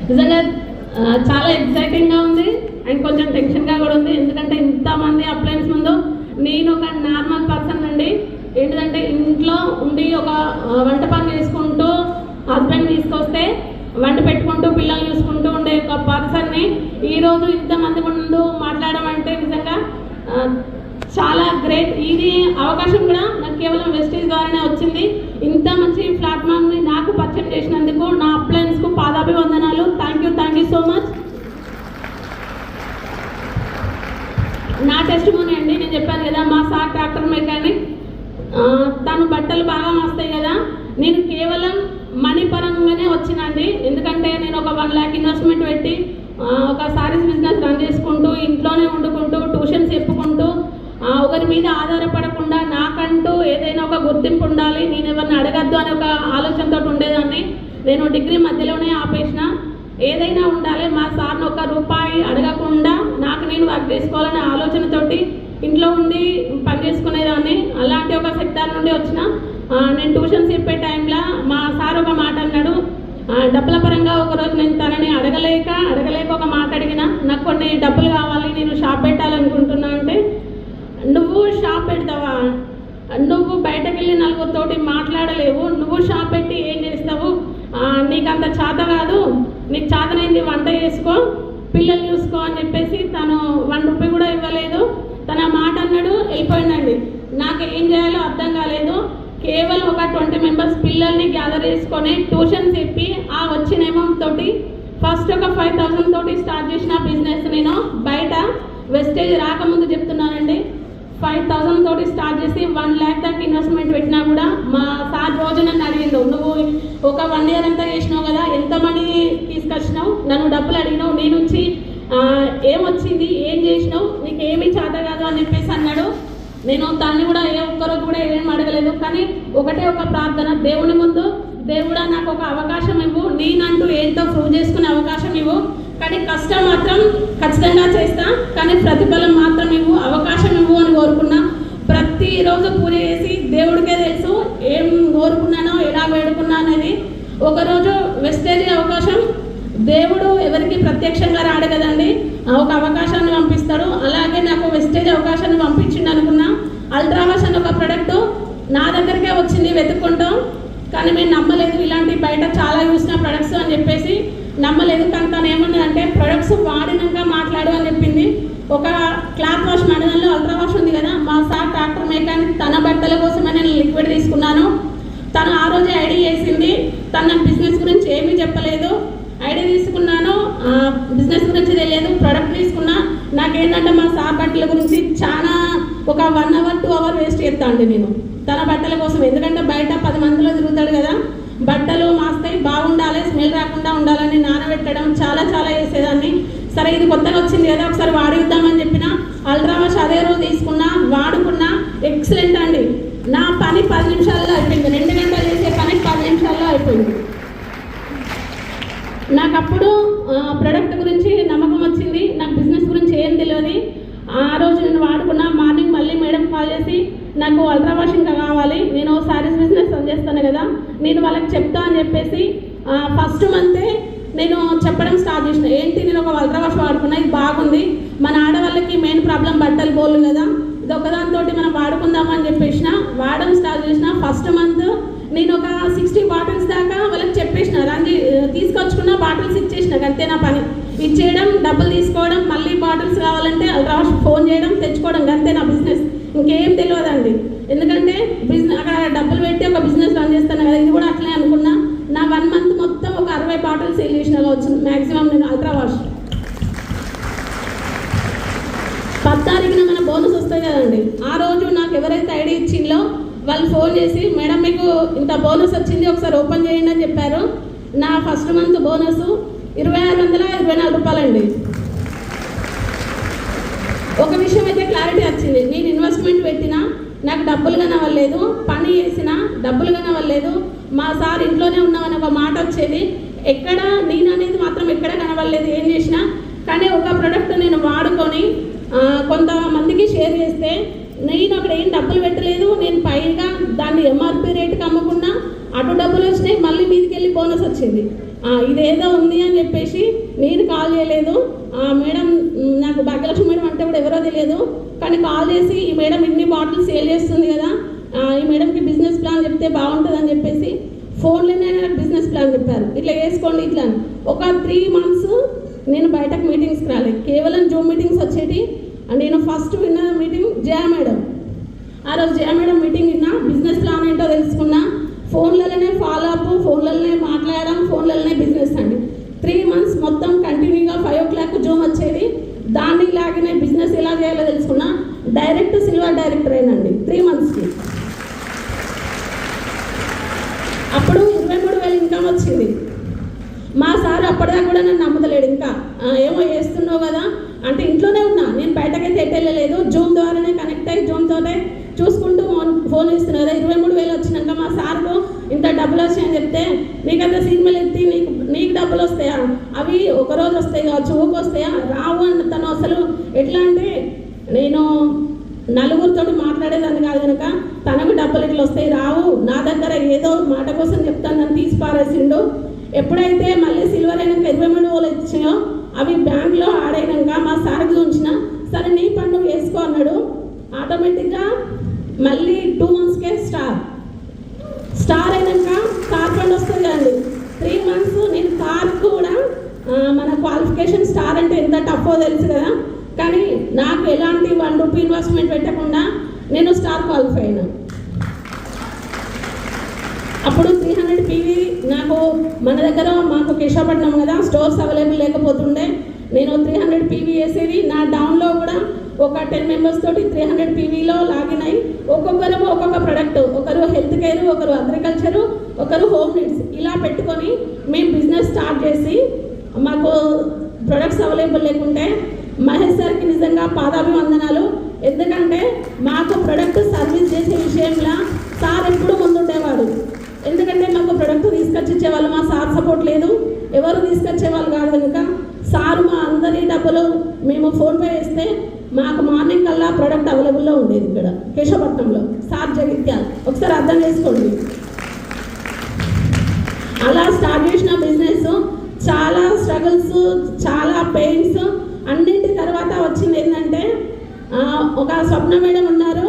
నిజంగా చాలా ఎక్సైటింగ్గా ఉంది అండ్ కొంచెం టెన్షన్గా కూడా ఉంది. ఎందుకంటే ఇంతమంది అప్లయన్స్ ముందు నేను ఒక నార్మల్ పర్సన్ అండి. ఏంటంటే ఇంట్లో ఉండి ఒక వంట పని చేసుకుంటూ హస్బెండ్ తీసుకొస్తే వంట పెట్టుకుంటూ పిల్లలు చూసుకుంటూ ఉండే ఒక పర్సన్ని ఈరోజు ఇంతమంది ముందు మాట్లాడడం అంటే నిజంగా చాలా గ్రేట్. ఇది అవకాశం కూడా నాకు కేవలం వెస్టేజ్ ద్వారానే వచ్చింది. ఇంత మంచి ప్లాట్ఫామ్ని నాకు పరిచయం చేసినందుకు నా అప్లయన్స్కు పాదాభివందనాలు. Thank you so much. నా టెస్టిమోనీ అండి, నేను చెప్పాను కదా మా సార్ ట్రాక్టర్ మెకానిక్, తను బట్టలు బాగా వస్తాయి కదా, నేను కేవలం మనీ పరంగానే వచ్చినండి. ఎందుకంటే నేను ఒక 1 lakh ఇన్వెస్ట్మెంట్ పెట్టి ఒక సారీస్ బిజినెస్ రన్ చేసుకుంటూ ఇంట్లోనే వండుకుంటూ ట్యూషన్స్ చెప్పుకుంటూ ఒకరి మీద ఆధారపడకుండా నాకంటూ ఏదైనా ఒక గుర్తింపు ఉండాలి, నేను ఎవరిని అడగద్దు అనే ఒక ఆలోచనతో ఉండేదాన్ని. నేను డిగ్రీ మధ్యలోనే ఆపేసిన. ఏదైనా ఉండాలి, మా సార్ని ₹1 అడగకుండా నాకు నేను వర్క్ చేసుకోవాలనే ఆలోచనతోటి ఇంట్లో ఉండి పని చేసుకునేదాన్ని. అలాంటి ఒక సెక్టార్ నుండి వచ్చిన. నేను ట్యూషన్స్ చెప్పే టైంలో మా సార్ ఒక మాట అన్నాడు. డబ్బుల పరంగా ఒకరోజు నేను తనని అడగలేక ఒక మాట అడిగిన, నాకు కొన్ని డబ్బులు కావాలి, నేను షాప్ పెట్టాలనుకుంటున్నా అంటే, నువ్వు షాప్ పెడతావా, నువ్వు బయటకు వెళ్ళి నలుగురితోటి మాట్లాడలేవు, నువ్వు షాప్ పెట్టి ఏం చేస్తావు, నీకు అంత చేత కాదు, నీకు చేతనైంది వంట చేసుకో, పిల్లలు చూసుకో అని చెప్పేసి తను ₹1 కూడా ఇవ్వలేదు. తన మాట అన్నాడు, వెళ్ళిపోయిందండి. నాకు ఏం చేయాలో అర్థం కాలేదు. కేవలం ఒక 20 మెంబర్స్ పిల్లల్ని గ్యాదర్ చేసుకొని ట్యూషన్ చెప్పి ఆ వచ్చిన అమౌంట్ తోటి ఫస్ట్ ఒక 5,000 తోటి స్టార్ట్ చేసిన బిజినెస్. నేను బయట వెస్టేజ్ రాకముందు చెప్తున్నానండి, 5,000 తోటి స్టార్ట్ చేసి 1 lakh దాకా ఇన్వెస్ట్మెంట్ పెట్టినా కూడా మా సార్ రోజు నన్ను అడిగిండు, నువ్వు ఒక 1 year అంతా చేసినావు కదా, ఎంత మనీ తీసుకొచ్చినావు, నన్ను డబ్బులు అడిగినావు, నీ నుంచి ఏమొచ్చింది, ఏం చేసినావు, నీకు ఏమీ చేత కాదు అని చెప్పేసి అన్నాడు. నేను దాన్ని కూడా ఒక్కరోజు కూడా ఏం అడగలేదు. కానీ ఒకటే ఒక ప్రార్థన, దేవుని ముందు, దేవుడా నాకు ఒక అవకాశం ఇవ్వు, నేనంటూ ఏంటో ప్రూవ్ చేసుకునే అవకాశం ఇవ్వు, కానీ కష్టం మాత్రం ఖచ్చితంగా చేస్తా, కానీ ప్రతిఫలం మాత్రం ఇవ్వు, అవకాశం ఇవ్వు అని కోరుకున్నా. ప్రతిరోజు పూజ చేసి దేవుడికే తెలుసు ఏం కోరుకున్నానో ఎలా వేడుకున్నా అనేది. ఒకరోజు వెస్టేజ్ అవకాశం దేవుడు ఎవరికి ప్రత్యక్షంగా రాడు కదండి, ఒక అవకాశాన్ని పంపిస్తాడు. అలాగే నాకు వెస్టేజ్ అవకాశాన్ని పంపించింది అనుకున్నా. అల్ట్రావాష్ అని ఒక ప్రోడక్ట్ నా దగ్గరికే వచ్చింది వెతుక్కుంటాం, కానీ మేము నమ్మలేదు. ఇలాంటి బయట చాలా చూసిన ప్రొడక్ట్స్ అని చెప్పేసి నమ్మలేదు. కానీ తను ఏమన్నదంటే ప్రొడక్ట్స్ వాడినాక మాట్లాడు అని చెప్పింది. ఒక క్లాత్ వాష్ మండలంలో అల్ట్రావాష్ ఉంది కదా, మా సార్ ట్రాక్టర్ మెకానిక్ తన బట్టల కోసమే నేను లిక్విడ్ తీసుకున్నాను. తను ఆ రోజే ఐడి చేసింది. తన బిజినెస్ గురించి ఏమీ చెప్పలేదు. ఐడియా తీసుకున్నాను, బిజినెస్ గురించి తెలియదు, ప్రోడక్ట్ తీసుకున్నా. నాకేంటంటే మా సార్ బట్టల గురించి చాలా ఒక 1 hour 2 hour వేస్ట్ చేస్తా అండి నేను తన బట్టల కోసం. ఎందుకంటే బయట 10 మందిలో తిరుగుతాడు కదా, బట్టలు మాస్తాయి, బాగుండాలి, స్మెల్ రాకుండా ఉండాలని నానబెట్టడం చాలా చేసేదాన్ని. సరే ఇది కొత్తగా వచ్చింది కదా, ఒకసారి వాడిద్దామని చెప్పిన. అల్ట్రావాష్ అదే రోజు తీసుకున్నా, వాడుకున్నా, ఎక్సలెంట్ అండి. నా పని 10 నిమిషాల్లో అయిపోయింది. 2 గంటలు చేసే పని 10 నిమిషాల్లో అయిపోయింది. నాకు అప్పుడు ప్రోడక్ట్ గురించి నమ్మకం వచ్చింది, నాకు బిజినెస్ గురించి ఏం తెలియదు. ఆ రోజు నేను వాడుకున్నా. మార్నింగ్ మళ్ళీ మేడం కాల్ చేసి, నాకు అల్ట్రా వాష్ ఇంకా కావాలి, నేను శారీస్ బిజినెస్ రన్ చేస్తాను కదా, నేను వాళ్ళకి చెప్తా అని చెప్పేసి ఫస్ట్ మంతే నేను చెప్పడం స్టార్ట్ చేసిన. ఏంటి, నేను ఒక అల్ట్రా వాష్ వాడుకున్నా, ఇది బాగుంది, మన ఆడవాళ్ళకి మెయిన్ ప్రాబ్లం బట్టలు బోళ్ళు కదా, ఇది ఒకదానితో మనం వాడుకుందామని చెప్పేసిన. వాడడం స్టార్ట్ చేసిన. ఫస్ట్ మంత్ నేను ఒక 60 బాటిల్స్ దాకా వాళ్ళకి చెప్పేసిన, రండి తీసుకొచ్చుకున్న బాటిల్స్ ఇచ్చేసిన. అంతే నా పని, ఇచ్చేయడం, డబ్బులు తీసుకోవడం, మళ్ళీ బాటిల్స్ కావాలంటే అల్ట్రావాష్ ఫోన్ చేయడం, తెచ్చుకోవడం, అంతే నా బిజినెస్. ఇంకేం తెలియదండి. ఎందుకంటే బిజినెస్ అక్కడ డబ్బులు పెట్టి ఒక బిజినెస్ రన్ చేస్తాను కదా, ఇది కూడా అట్లే అనుకున్నా. నా 1 month మొత్తం ఒక 60 బాటిల్స్ సేల్ చేసిన వచ్చింది మ్యాక్సిమం నేను అల్ట్రావాష్. 10వ తారీఖున మన బోనస్ వస్తాయి కదండి, ఆ రోజు నాకు ఎవరైతే ఐడి ఇచ్చిందో వాళ్ళు ఫోన్ చేసి, మేడం మీకు ఇంత బోనస్ వచ్చింది, ఒకసారి ఓపెన్ చేయండి అని చెప్పారు. నా ఫస్ట్ మంత్ బోనస్ ₹2,624 అండి. ఒక విషయం అయితే క్లారిటీ వచ్చింది, నేను ఇన్వెస్ట్మెంట్ పెట్టినా నాకు డబ్బులు కనవలేదు, పని చేసినా డబ్బులు కనవలేదు. మా సార్ ఇంట్లోనే ఉన్నామని ఒక మాట వచ్చేది, ఎక్కడ నేను అనేది మాత్రం ఎక్కడ కనవలేదు ఏం చేసినా. కానీ ఒక ప్రోడక్ట్ నేను వాడుకొని కొంతమందికి షేర్ చేస్తే, నేను అక్కడ ఏం డబ్బులు పెట్టలేదు, నేను పైగా దాన్ని ఎంఆర్పి రేటుకి అమ్ముకున్నా, అటు డబ్బులు వచ్చినాయి, మళ్ళీ మీదికి వెళ్ళి బోనస్ వచ్చింది. ఇదేదో ఉంది అని చెప్పేసి నేను కాల్ చేయలేదు. మేడం, నాకు భాగ్యలక్ష్మి మేడం అంటే కూడా ఎవరో తెలియదు, కానీ కాల్ చేసి ఈ మేడం ఇన్ని బాటిల్స్ సేల్ చేస్తుంది కదా, ఈ మేడంకి బిజినెస్ ప్లాన్ చెప్తే బాగుంటుంది అని చెప్పేసి ఫోన్లోనే నాకు బిజినెస్ ప్లాన్ చెప్పారు. ఇట్లా వేసుకోండి ఇట్లా. ఒక 3 months నేను బయటకు మీటింగ్స్కి రాలేదు, కేవలం జూమ్ మీటింగ్స్ వచ్చేటి. నేను ఫస్ట్ విన్న మీటింగ్ జయా మేడం. ఆ రోజు జయా మేడం మీటింగ్ విన్నా, బిజినెస్ ప్లాన్ ఏంటో తెలుసుకున్నా. ఫోన్లలోనే ఫాలో అప్, ఫోన్లలోనే మాట్లాడడం, ఫోన్లలోనే బిజినెస్ అండి. 3 months మొత్తం కంటిన్యూగా 5 o'clock జూమ్ వచ్చేది. దాన్ని లాగానే బిజినెస్ ఎలా చేయాలో తెలుసుకున్నా. డైరెక్ట్ సిల్వర్ డైరెక్టర్ అయినండి 3 monthsకి. అప్పుడు 23,000 ఇన్కమ్ వచ్చింది. మా సార్ అప్పటిదాకా కూడా నన్ను నమ్మదలేడు. ఇంకా ఏమో చేస్తున్నావు కదా అంటే, ఇంట్లోనే ఉన్నా నేను, బయటకైతే వెళ్ళలేదు. జూమ్ ద్వారానే కనెక్ట్ అయ్యి జూమ్తోనే చూసుకుంటూ ఫోన్ చేస్తున్నా కదా. 23,000 వచ్చినాక మా సార్కు ఇంత డబ్బులు వచ్చాయని చెప్తే, నీకంత సినిమాలు ఎత్తి నీకు డబ్బులు వస్తాయా, అవి ఒకరోజు వస్తాయి కావచ్చు, ఊరికి వస్తాయా, రావు అని తను అసలు ఎట్లా అంటే, నేను నలుగురితో మాట్లాడేదాన్ని కాదు కనుక తనకు డబ్బులు ఇట్లా వస్తాయి రావు, నా దగ్గర ఏదో మాట కోసం చెప్తాను నన్ను తీసి పారేసిండు. ఎప్పుడైతే మళ్ళీ సిల్వర్ అయినాక 23,000 వచ్చాయో అవి బ్యాంక్లో ఆడైనాక మా సార్కి ఉంచిన, సరే నీ పండు వేసుకో అన్నాడు. ఆటోమేటిక్గా మళ్ళీ 2 monthsకే స్టార్ అయినాక కార్ ఫండ్ వస్తుంది కదండి. 3 months నేను కార్ కూడా, మన క్వాలిఫికేషన్ స్టార్ అంటే ఎంత టఫో తెలుసు కదా, కానీ నాకు ఎలాంటి 1 రూపీ ఇన్వెస్ట్మెంట్ పెట్టకుండా నేను స్టార్ క్వాలిఫై అయినా. అప్పుడు 300 PV నాకు మన దగ్గర, మాకు కేశవపట్నం కదా స్టోర్స్ అవైలబుల్ లేకపోతుండే, నేను 300 PV వేసేది. నా డౌన్లో కూడా ఒక 10 members తోటి 300 PVలో లాగిన్ అయ్యి ఒక్కొక్కరు ఒక్కొక్క ప్రొడక్ట్, ఒకరు హెల్త్ కేర్, ఒకరు అగ్రికల్చరు, ఒకరు హోమ్ నీడ్స్, ఇలా పెట్టుకొని మేము బిజినెస్ స్టార్ట్ చేసి, మాకు ప్రొడక్ట్స్ అవైలబుల్ లేకుంటే మహేష్ సార్కి నిజంగా పాదాభివందనాలు. ఎందుకంటే మాకు ప్రొడక్ట్ సర్వీస్ చేసే విషయంలో సార్ ఎప్పుడు ముందుండేవాడు. ఎందుకంటే మాకు ప్రొడక్ట్ తీసుకొచ్చి ఇచ్చేవాళ్ళు, మా సార్ సపోర్ట్ లేదు, ఎవరు తీసుకొచ్చేవాళ్ళు కాదు కనుక సారు మా అందరి డబ్బులు మేము ఫోన్పే చేస్తే మాకు మార్నింగ్ కల్లా ప్రొడక్ట్ అవైలబుల్లో ఉండేది ఇక్కడ కేశవపట్నంలో. సార్ జగిత్యాల, ఒకసారి అర్థం చేసుకోండి. అలా స్టార్ట్ చేసిన బిజినెస్ చాలా స్ట్రగుల్స్, చాలా పెయిన్స్, అన్నింటి తర్వాత వచ్చింది ఏంటంటే, ఒక స్వప్న మేడం ఉన్నారు,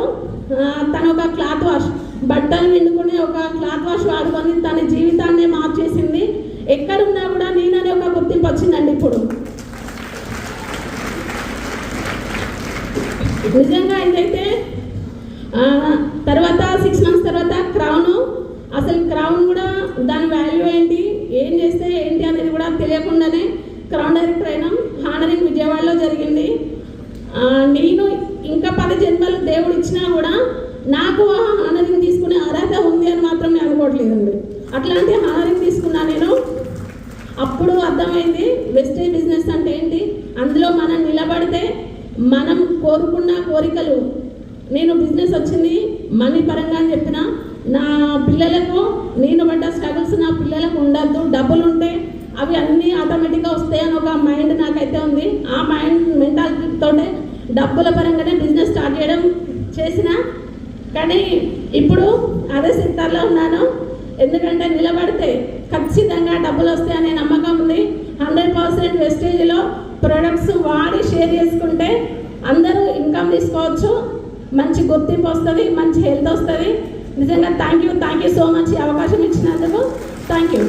తను ఒక క్లాత్ వాష్, బట్టలు విండుకుని ఒక క్లాత్ వాష్ వాడుకొని తన జీవితాన్ని మార్చేసింది. ఎక్కడున్నా కూడా నేననే ఒక గుర్తింపు వచ్చిందండి ఇప్పుడు. నిజంగా ఇదైతే తర్వాత 6 months తర్వాత క్రౌన్, అసలు క్రౌన్ కూడా దాని వాల్యూ ఏంటి, ఏం చేస్తే ఏంటి అనేది కూడా తెలియకుండానే క్రౌన్ డైరెక్టర్ అయినాం. హానరింగ్ విజయవాడలో జరిగింది. నేను ఇంకా 10 జన్మలు దేవుడు ఇచ్చినా కూడా నాకు హానరింగ్ తీసుకునే అర్హత ఉంది అని మాత్రం నేను అనుకోవట్లేదండి. అట్లాంటి హానరింగ్ తీసుకున్నా నేను. అప్పుడు అర్థమైంది వెస్టేజ్ బిజినెస్ అంటే ఏంటి, అందులో మనం నిలబడితే మనం కోరుకున్న కోరికలు. నేను బిజినెస్ వచ్చింది మనీ పరంగా అని చెప్పిన, నా పిల్లలకు నేను పడ్డ స్ట్రగుల్స్ నా పిల్లలకు ఉండద్దు, డబ్బులు ఉంటే అవి అన్నీ ఆటోమేటిక్గా వస్తాయని ఒక మైండ్ నాకైతే ఉంది. ఆ మైండ్ మెంటాలిటీతోనే డబ్బుల పరంగానే బిజినెస్ స్టార్ట్ చేసిన. కానీ ఇప్పుడు అదే సెక్టార్లో ఉన్నాను. ఎందుకంటే నిలబడితే ఖచ్చితంగా డబ్బులు వస్తాయనే నమ్మకం ఉంది. 100% వెస్టేజ్లో ప్రొడక్ట్స్ వాడి షేర్ చేసుకుంటే అందరూ ఇన్కమ్ తీసుకోవచ్చు, మంచి గుర్తింపు వస్తుంది, మంచి హెల్త్ వస్తుంది. నిజంగా థ్యాంక్ యూ సో మచ్ ఈ అవకాశం ఇచ్చినందుకు. Thank you.